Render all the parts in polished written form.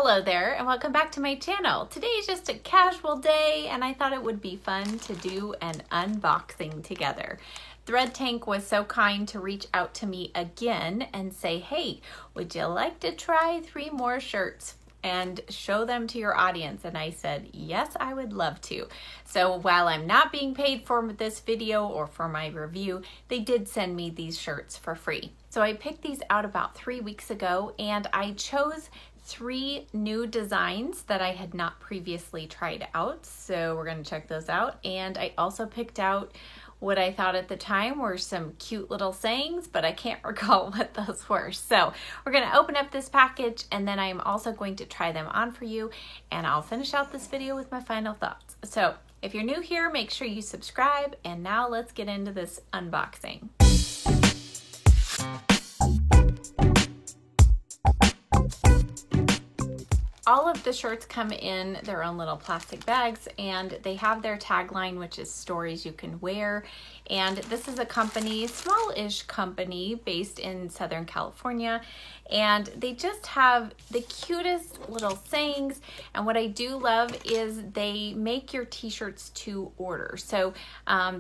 Hello there and welcome back to my channel. Today is just a casual day and I thought it would be fun to do an unboxing together. Thread Tank was so kind to reach out to me again and say, hey, would you like to try 3 more shirts and show them to your audience? And I said, yes, I would love to. So while I'm not being paid for this video or for my review, they did send me these shirts for free. So I picked these out about 3 weeks ago and I chose 3 new designs that I had not previously tried out. So we're going to check those out. And I also picked out what I thought at the time were some cute little sayings, but I can't recall what those were. So we're going to open up this package and then I'm also going to try them on for you and I'll finish out this video with my final thoughts. So if you're new here, make sure you subscribe, and now let's get into this unboxing. All of the shirts come in their own little plastic bags and they have their tagline, which is stories you can wear. And this is a company, small-ish company based in Southern California. And they just have the cutest little sayings. And what I do love is they make your t-shirts to order. So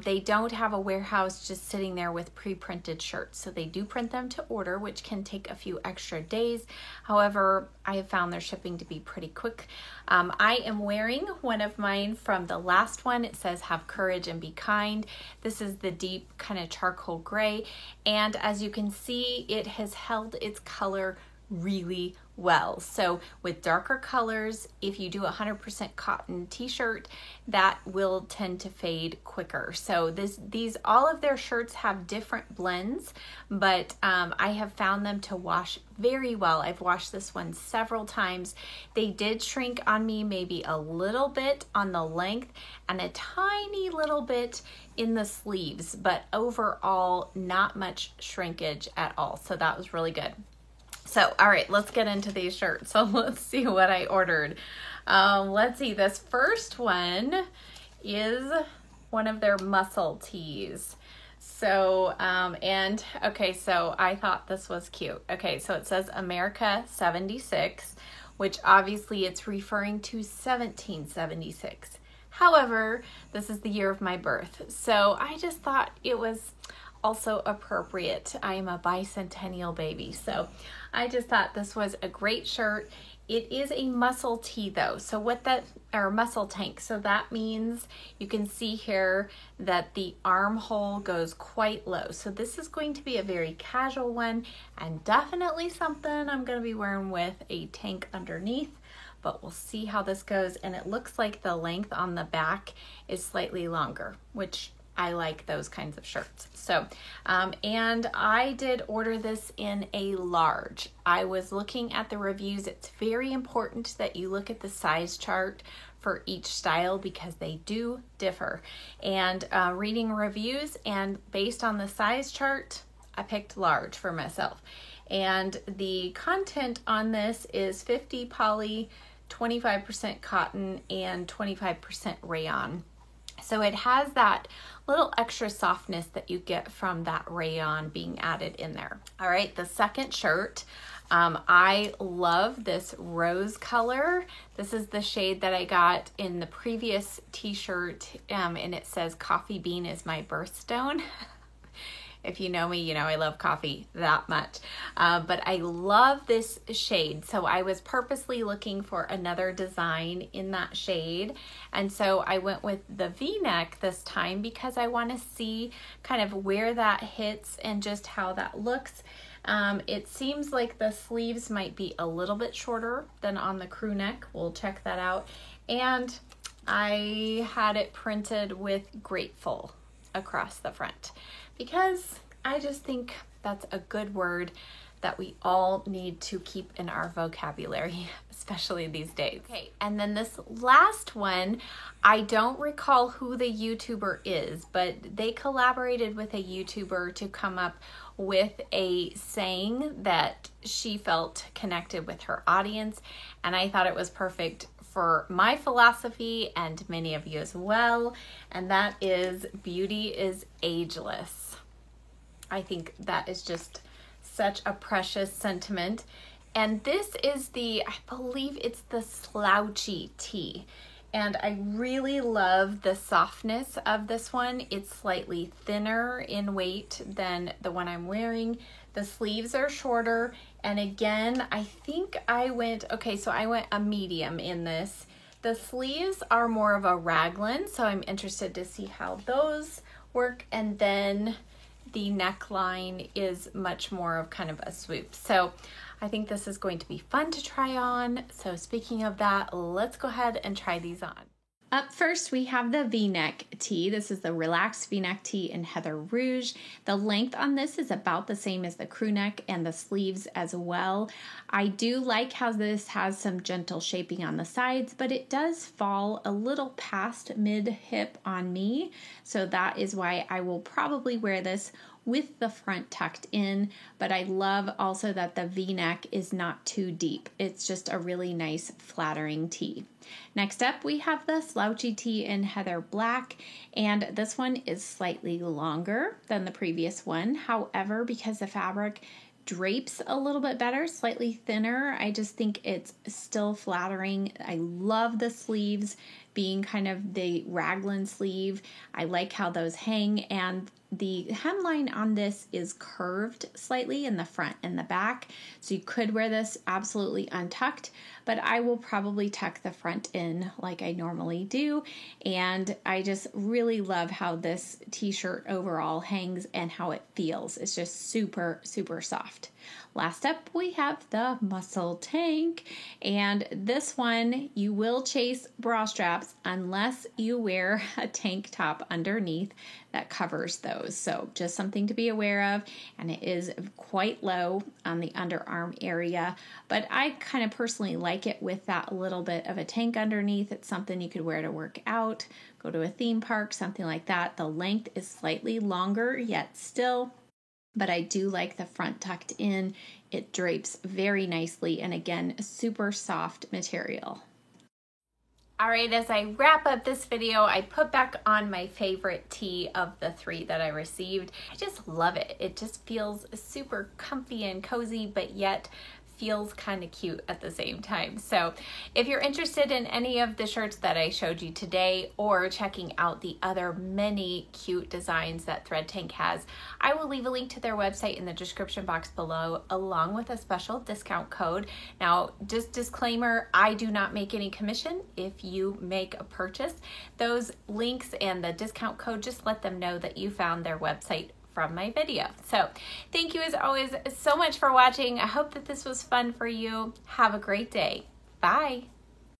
they don't have a warehouse just sitting there with pre-printed shirts. So they do print them to order, which can take a few extra days. However, I have found their shipping to be pretty quick. I am wearing one of mine from the last one. It says have courage and be kind. This is the deep kind of charcoal gray, and as you can see, it has held its color really well. So with darker colors, if you do 100% cotton t-shirt, that will tend to fade quicker. So all of their shirts have different blends, but I have found them to wash very well. I've washed this one several times. They did shrink on me maybe a little bit on the length and a tiny little bit in the sleeves, but overall not much shrinkage at all. So that was really good. So, all right, let's get into these shirts. So let's see what I ordered. Let's see, this first one is one of their muscle tees. So, okay, so I thought this was cute. Okay, so it says America 76, which obviously it's referring to 1776. However, this is the year of my birth. So I just thought it was also appropriate. I am a bicentennial baby, so I just thought this was a great shirt. It is a muscle tee though, so or muscle tank, so that means you can see here that the armhole goes quite low. So this is going to be a very casual one and definitely something I'm going to be wearing with a tank underneath, but we'll see how this goes. And it looks like the length on the back is slightly longer, which I like those kinds of shirts. So, and I did order this in a large. I was looking at the reviews. It's very important that you look at the size chart for each style because they do differ. And reading reviews and based on the size chart, I picked large for myself. And the content on this is 50 poly, 25% cotton, and 25% rayon. So it has that little extra softness that you get from that rayon being added in there. All right, the second shirt, I love this rose color. This is the shade that I got in the previous t-shirt, and it says coffee bean is my birthstone. If you know me, you know I love coffee that much. But I love this shade. So I was purposely looking for another design in that shade. And so I went with the V-neck this time because I want to see kind of where that hits and just how that looks. It seems like the sleeves might be a little bit shorter than on the crew neck. We'll check that out. And I had it printed with grateful across the front, because I just think that's a good word that we all need to keep in our vocabulary, especially these days. Okay, and then this last one, I don't recall who the YouTuber is, but they collaborated with a YouTuber to come up with a saying that she felt connected with her audience, and I thought it was perfect for my philosophy and many of you as well, and that is beauty is ageless. I think that is just such a precious sentiment, And this is the, I believe it's the Slouchy tee. And I really love the softness of this one. It's slightly thinner in weight than the one I'm wearing. The sleeves are shorter. And again, I think I went a medium in this. The sleeves are more of a raglan, so I'm interested to see how those work. And then the neckline is much more of kind of a swoop. So I think this is going to be fun to try on. So speaking of that, let's go ahead and try these on. Up first, we have the V-neck tee. This is the relaxed V-neck tee in Heather Rouge. The length on this is about the same as the crew neck and the sleeves as well. I do like how this has some gentle shaping on the sides, but it does fall a little past mid-hip on me. So that is why I will probably wear this with the front tucked in, but I love also that the V-neck is not too deep. It's just a really nice flattering tee. Next up, we have the Slouchy tee in Heather Black, and this one is slightly longer than the previous one. However, because the fabric drapes a little bit better, slightly thinner, I just think it's still flattering. I love the sleeves being kind of the raglan sleeve. I like how those hang, and the hemline on this is curved slightly in the front and the back, so you could wear this absolutely untucked, but I will probably tuck the front in like I normally do. And I just really love how this t-shirt overall hangs and how it feels. It's just super, super soft. Last up, we have the Muscle Tank, and this one you will chase bra straps unless you wear a tank top underneath that covers those. So just something to be aware of, and it is quite low on the underarm area, but I kind of personally like it with that little bit of a tank underneath. It's something you could wear to work out, go to a theme park, something like that. The length is slightly longer, yet still, but I do like the front tucked in. It drapes very nicely, and again, a super soft material. All right, as I wrap up this video, I put back on my favorite tee of the 3 that I received. I just love it. It just feels super comfy and cozy, but yet feels kind of cute at the same time. So if you're interested in any of the shirts that I showed you today, or checking out the other many cute designs that Thread Tank has, I will leave a link to their website in the description box below, along with a special discount code. Now, just disclaimer, I do not make any commission if you make a purchase. Those links and the discount code, just let them know that you found their website from my video. So thank you as always so much for watching. I hope that this was fun for you. Have a great day. Bye.